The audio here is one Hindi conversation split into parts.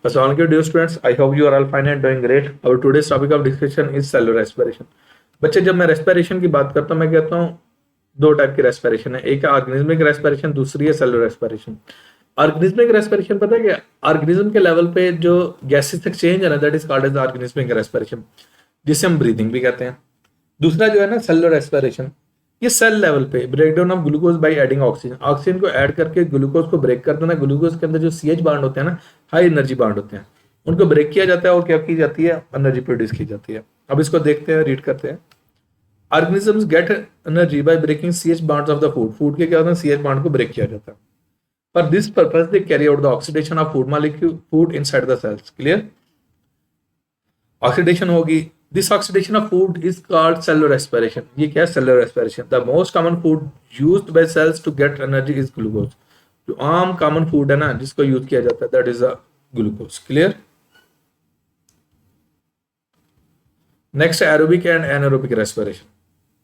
Assalamualaikum dear students, I hope you are all fine and doing great. Our today's topic of discussion is cellular respiration. बच्चे जब मैं रेस्पिरेशन की बात करता हूँ मैं कहता हूँ दो टाइप की रेस्पिरेशन है, एक है ऑर्गेनिज्मिक रेस्पिरेशन, दूसरी है सेलुलर रेस्पिरेशन। ऑर्गेनिज्मिक रेस्पिरेशन पता है क्या, ऑर्गेनिज्म के लेवल पे जो गैसेस एक्सचेंज है ना, that is called as organismic respiration, जिसे हम ब्रीदिंग भी कहते हैं। दूसरा जो है ना सेलुलर रेस्पिरेशन, ये सेल लेवल पे breakdown of glucose by adding oxygen, oxygen को ऐड करके ग्लूकोज को ब्रेक कर देना। ग्लूकोज के अंदर जो CH बाड होते हैं ना, हाई एनर्जी बाड होते हैं, उनको ब्रेक किया जाता है और क्या की जाती है, एनर्जी प्रोड्यूस की जाती है। अब इसको देखते हैं, रीड करते हैं। Organisms get energy by breaking CH bonds of the food, food के क्या होता है, CH बाड को ब्रेक किया जाता है। For this purpose they carry out the oxidation of food molecule food inside the cells. Clear, oxidation होगी। This oxidation of food is called cellular respiration. ये क्या है, cellular respiration. The most common food used by cells to get energy is glucose. जो आम common food है ना जिसको यूज किया जाता है, that is a glucose. Clear? Next aerobic and anaerobic respiration.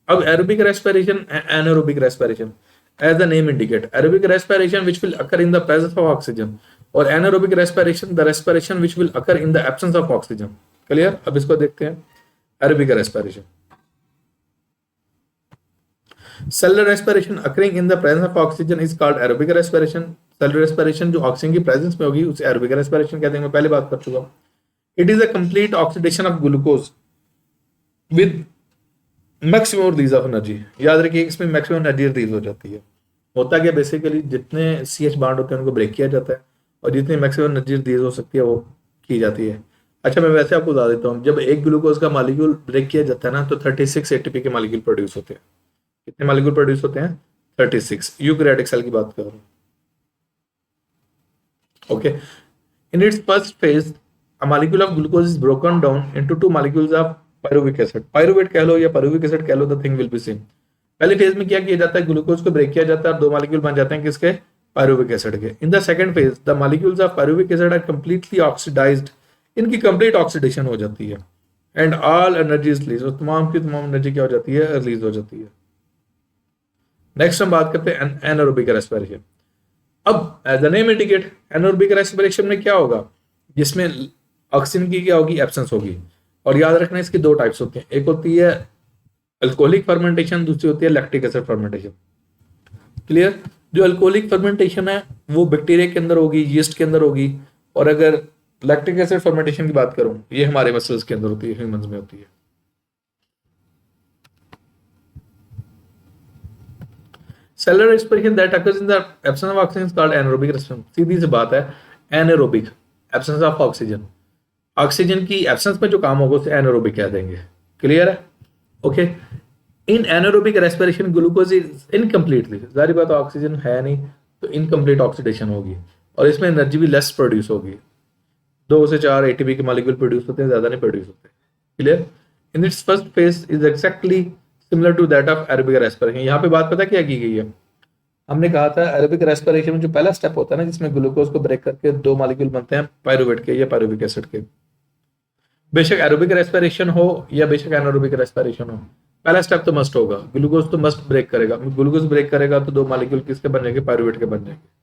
अब aerobic respiration and anaerobic respiration, as the name indicate, aerobic respiration which will occur in the presence of oxygen, और anaerobic respiration the respiration which will occur in the absence of oxygen. Clear? अब इसको देखते हैं। Aerobic respiration. Cellular respiration occurring in the presence of oxygen is called aerobic respiration. Cellular respiration जो ऑक्सीजन की प्रेजेंस में होगी उसे aerobic respiration कहते हैं। मैं पहले बात कर चुका हूँ। It is a complete oxidation of glucose with maximum release of energy. याद रखिए इसमें मैक्सिमम एनर्जी रिलीज हो जाती है। होता क्या, बेसिकली जितने CH बाड होते हैं उनको ब्रेक किया जाता है और जितनी मैक्सिमम एनर्जी रिलीज हो सकती है वो की जाती है। अच्छा, मैं वैसे आपको बता देता हूँ, जब एक ग्लूकोज का मॉलिक्यूल ब्रेक किया जाता है ना तो 36 ATP के मॉलिक्यूल प्रोड्यूस होते हैं। कितने मॉलिक्यूल प्रोड्यूस होते हैं? 36। यूकैरियोटिक सेल की बात कर रहा हूँ। Okay, in its first phase a molecule of glucose is broken down into two molecules of pyruvic acid. Pyruvate कह लो या पायरुविक एसिड कह लो, the thing will be same. पहले फेज में क्या किया जाता है, ग्लूकोज को ब्रेक किया जाता है और दो मॉलिक्यूल बन जाते हैं किसके, पायरुविक एसिड के। In the second phase the molecules of pyruvic acid are completely oxidised, इनकी कंप्लीट ऑक्सीडेशन हो जाती है and all energy is release, और तमाम की तमाम एनर्जी क्या हो जाती है, रिलीज हो जाती है। नेक्स्ट हम बात करते हैं एनारोबिक रेस्पिरेशन। अब as the name indicate, anaerobic respiration में क्या होगा, जिसमें ऑक्सीजन की क्या होगी, एब्सेंस होगी। और याद रखना इसकी दो टाइप्स होती हैं, एक होती है अल्कोहलिक फर्मेंटेशन, दूसरी होती है लैक्टिक एसिड फर्मेंटेशन। क्लियर, जो अल्कोहलिक फर्मेंटेशन है वो बैक्टीरिया के अंदर होगी, यीस्ट के अंदर होगी, और अगर लैक्टिक एसिड फर्मेंटेशन की बात करूं ये हमारे मसल्स के अंदर होती है, ह्यूमंस में होती है। Cellular respiration that occurs in the absence of oxygen is called anaerobic respiration. सीधी सी बात है, anaerobic absence of oxygen, oxygen की एब्सेंस में जो काम होगा उसे एनारोबिक कह देंगे। क्लियर है? Okay, in anaerobic respiration glucose is incompletely, जारी बात ऑक्सीजन है नहीं तो इनकम्प्लीट ऑक्सीडेशन होगी और इसमें एनर्जी भी लेस प्रोड्यूस होगी। 2 से 4 ATP के मॉलिक्यूल प्रोड्यूस होते हैं, ज्यादा नहीं प्रोड्यूस होते। Clear, in its first phase is exactly similar to that of aerobic respiration. यहाँ पे बात पता क्या की गई है, हमने कहा था एरोबिक रेस्पिरेशन में जो पहला स्टेप होता है ना, जिसमें ग्लूकोज को ब्रेक करके दो मॉलिक्यूल बनते हैं पायरुवेट के या पायरुविक एसिड के। बेशक एरोबिक रेस्पिरेशन हो या बेशक एनारोबिक रेस्पिरेशन हो, पहला स्टेप तो मस्ट होगा, ग्लूकोज तो मस्ट ब्रेक करेगा। ग्लूकोज ब्रेक करेगा तो दो मॉलिक्यूल किसके बन जाएंगे, पायरुवेट के बन जाएंगे।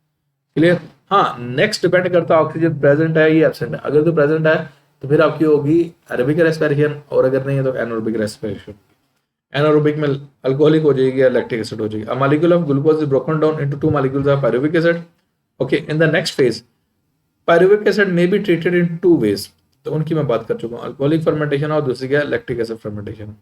क्लियर, हाँ, नेक्स्ट डिपेंड करता है ऑक्सीजन प्रेजेंट है या एब्सेंट है। अगर तो प्रेजेंट है तो फिर आपकी होगी एरोबिक रेस्पिरेशन, और अगर नहीं है तो एनारोबिक रेस्पिरेशन। एनारोबिक में अल्कोहलिक हो जाएगी या लैक्टिक एसिड हो जाएगी। A molecule of glucose is broken down into two molecules of pyruvic acid. Okay, in the next phase pyruvic acid may be treated in 2 ways, तो उनकी मैं बात कर चुका हूँ, अल्कोहलिक फर्मेंटेशन और दूसरी क्या, lactic acid fermentation.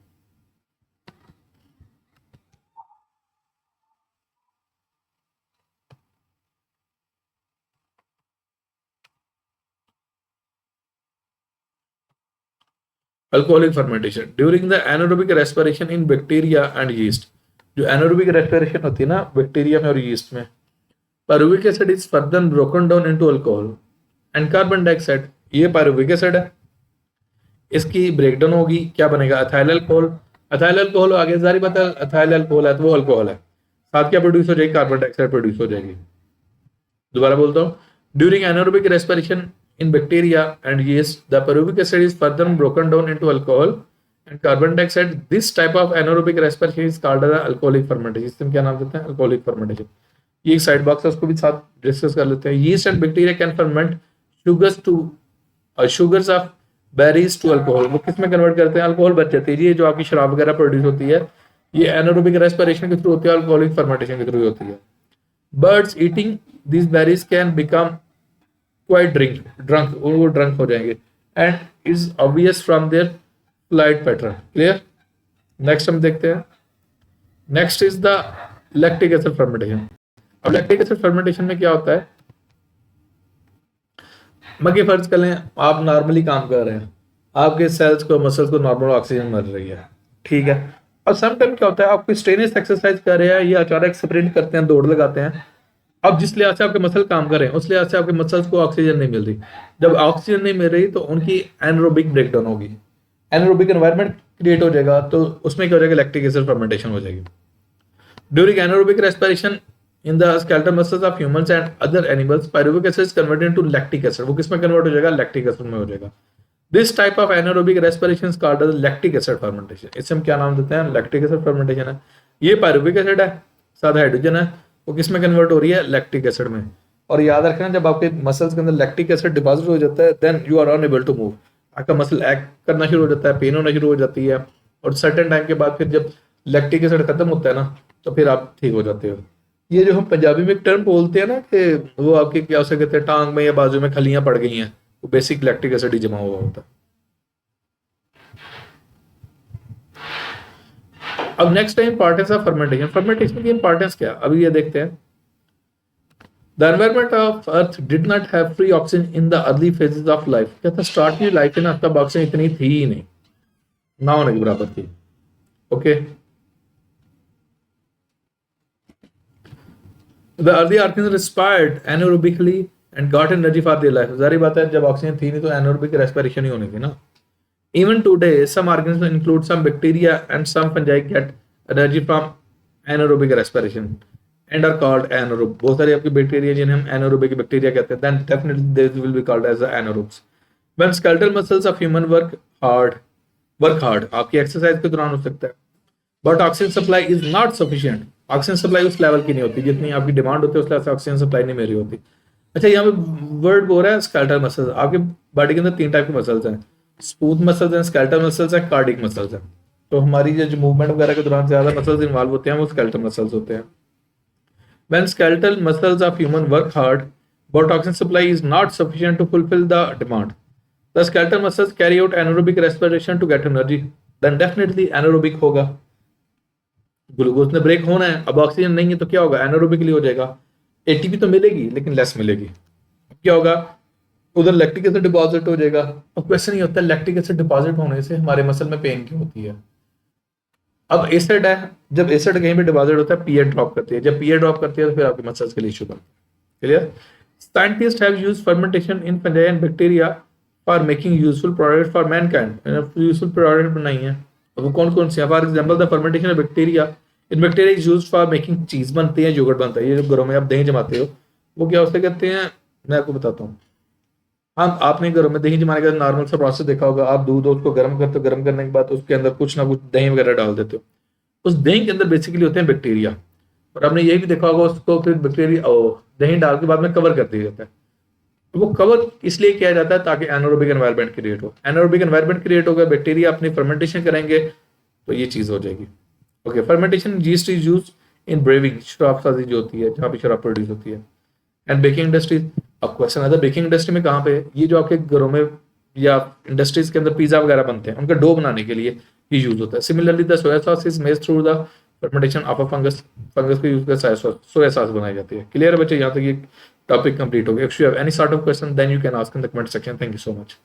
Alcoholic fermentation during the anaerobic respiration in bacteria and yeast. जो एनारोबिक रेस्पिरेशन होती है ना बैक्टीरिया में और यीस्ट में, pyruvic acid is further broken down into alcohol and carbon dioxide. ये पायरुविक एसिड है, इसकी ब्रेकडाउन होगी, क्या बनेगा, अथाइल अल्कोहल। अथाइल अल्कोहल आगे सारी बात है, अथाइल अल्कोहल है तो वो अल्कोहल है, साथ क्या प्रोड्यूस हो जाएगी, कार्बन डाइऑक्साइड प्रोड्यूस हो जाएगी। दोबारा बोलता हूँ, during anaerobic respiration in bacteria and yeast, the pyruvic acid is further broken down into alcohol and carbon dioxide. This type of anaerobic respiration is called as alcoholic fermentation. इसमें क्या नाम देते हैं, alcoholic fermentation। ये एक साइड बॉक्स है, उसको भी साथ डिस्कस कर लेते हैं। Yeast and bacteria can ferment sugars to और sugars of berries to alcohol, वो किस में कन्वर्ट करते हैं, अल्कोहल बच जाती है। ये जो आपकी शराब वगैरह प्रोड्यूस होती है ये एनारोबिक रेस्पिरेशन के थ्रू होती है, अल्कोहलिक फर्मेंटेशन के थ्रू होती है। Birds eating this berries can become quite drunk, वो ड्रंक हो जाएंगे and is obvious from their flight pattern. Clear. Next हम देखते हैं, next is the lactic acid fermentation. अब लैक्टिक एसिड फर्मेंटेशन में क्या होता है, मगे फर्ज कर लें आप नॉर्मली काम कर रहे हैं, आपके सेल्स को मसल्स को नॉर्मल ऑक्सीजन मिल रही है, ठीक है। और समटाइम क्या होता है, आप कोई स्ट्रेनियस एक्सरसाइज कर रहे हैं या अचानक स्प्रिंट करते हैं, दौड़ लगाते हैं, अब जिस लिहाज से आपके मसल काम कर रहे हैं उस लिहाज से आपके मसल्स को ऑक्सीजन नहीं मिल रही। जब ऑक्सीजन नहीं मिल रही तो उनकी एनारोबिक ब्रेकडाउन होगी, एनारोबिक एनवायरनमेंट क्रिएट हो जाएगा, तो उसमें क्या हो जाएगा, लैक्टिक एसिड फर्मेंटेशन हो जाएगी। During anaerobic respiration in the skeletal muscles of humans and other animals, pyruvic acid is converted into lactic acid। वो किस में कन्वर्ट हो जाएगा, लैक्टिक एसिड में हो जाएगा। This type of anaerobic respiration is called as lactic acid fermentation. इससे हम क्या नाम देते हैं, लैक्टिक एसिड फर्मेंटेशन है। ये पायरुविक एसिड है, सादा हाइड्रोजन है, वो किस में कन्वर्ट हो रही है, लैक्टिक एसिड में। और याद रखना जब आपके मसल्स के अंदर लैक्टिक एसिड डिपॉजिट हो जाता है then you are unable to move, आपका मसल एक्ट करना शुरू हो जाता है, पेन होना शुरू हो जाती है, और सर्टेन टाइम के बाद फिर जब लैक्टिक एसिड खत्म होता है ना तो फिर आप ठीक हो जाते हो। ये जो हम पंजाबी में एक टर्म बोलते हैं ना कि वो आपके क्या उसे कहते हैं, टांग में या बाजू में खलियां पड़ गई हैं, वो बेसिक लैक्टिक एसिड ही जमा हुआ होता है। अब नेक्स्ट है इंपॉर्टेंस ऑफ फर्मेंटेशन। फर्मेंटेशन की इंपॉर्टेंस क्या, अभी ये देखते हैं। The environment of earth did not have free oxygen in the early phases of life. कहता स्टार्ट की लाइफ है ना तब ऑक्सीजन इतनी थी ही नहीं, ना होने के बराबर थी। Okay, The early organisms respired anaerobically and got energy for their life। जारी बात है जब ऑक्सीजन थी नहीं तो एनारोबिक रेस्पिरेशन ही होनी थी ना। Even today, some organisms include some bacteria and some fungi get energy from anaerobic respiration and are called anaerobe। बहुत सारे आपके बैक्टीरिया जिन्हें हम anaerobic बैक्टीरिया कहते हैं, then definitely they will be called as the anaerobes। When skeletal muscles of human work hard, आपकी एक्सरसाइज के दौरान हो सकता है, but oxygen supply is not sufficient. Oxygen supply उस लेवल की नहीं होती जितनी आपकी डिमांड होती है, उस लेवल से ऑक्सीजन सप्लाई नहीं मेरी होती। अच्छा, यहाँ पे वर्ड बोल रहा है स्केलेटल मसल्स। आपके बॉडी के अंदर 3 टाइप के मसल्स हैं, स्मूथ मसल्स हैं, स्केलेटल मसल्स हैं, कार्डिक मसल्स हैं। तो हमारी जो मूवमेंट वगैरह के दौरान ज्यादा मसल्स इन्वॉल्व होते हैं वो स्केलेटल मसल्स होते हैं। When skeletal muscles of human work hard but oxygen supply is not sufficient to fulfil the demand, the skeletal muscles carry out anaerobic respiration to get energy, then definitely anaerobic होगा। ग्लूकोज ने ब्रेक होना है, अब ऑक्सीजन नहीं है तो क्या होगा, एनारोबिकली हो जाएगा। एटीपी तो मिलेगी लेकिन लेस मिलेगी, क्या होगा, उधर लैक्टिक एसिड डिपॉजिट हो जाएगा। अब क्वेश्चन ये होता है लैक्टिक एसिड डिपॉजिट होने से हमारे मसल में पेन क्यों होती है। अब एसिड है, जब एसिड कहीं पे डिपॉजिट होता है पीएच ड्रॉप करती है, जब पीएच ड्रॉप करती है तो फिर आपके मसल्स के लिए इशू बनता है। Clear. Scientist have used fermentation in fungi and bacteria for making useful product for Mankind. Useful product बनाई है, वो कौन कौन सी है, for example the fermentation of bacteria in bacteria is used for making चीज बनती है, योगर्ट बनता है। ये जो घरों में आप दही जमाते हो वो क्या उसे कहते हैं, मैं आपको बताता हूँ। हाँ, आपने घरों में दही जमाने का नॉर्मल सा प्रोसेस देखा होगा, आप दूध उसको गर्म करते हो, गर्म करने के बाद उसके अंदर कुछ ना कुछ दही वगैरह डाल देते हो, उस दही के अंदर बेसिकली होते हैं बैक्टीरिया। और आपने ये भी देखा होगा उसको फिर बैक्टीरिया दही डाल के बाद में कवर कर दिया जाता है। वो कवर इसलिए किया जाता है ताकि एनारोबिक एनवायरनमेंट क्रिएट हो। एनारोबिक एनवायरनमेंट क्रिएट होगा, बैक्टीरिया अपनी फर्मेंटेशन करेंगे तो ये चीज हो जाएगी। Okay, fermentation yeast is used in braving, शराब साजी जो होती है जहाँ पे शराब प्रोड्यूस होती है, एंड बेकिंग इंडस्ट्रीज। अब क्वेश्चन आता है बेकिंग इंडस्ट्री में कहाँ पे, ये जो आपके घरों में या इंडस्ट्रीज के अंदर पिज्जा वगैरह बनते हैं उनका डो बनाने के लिए ये यूज होता है। Similarly the soya sauce is made through the fermentation of a fungus को यूज कर सोया सॉस बनाई जाती है। क्लियर है बच्चे, यहाँ तक ये टॉपिक कंप्लीट हो गया। If you have any sort of question then you can ask in the comment section. Thank you so much.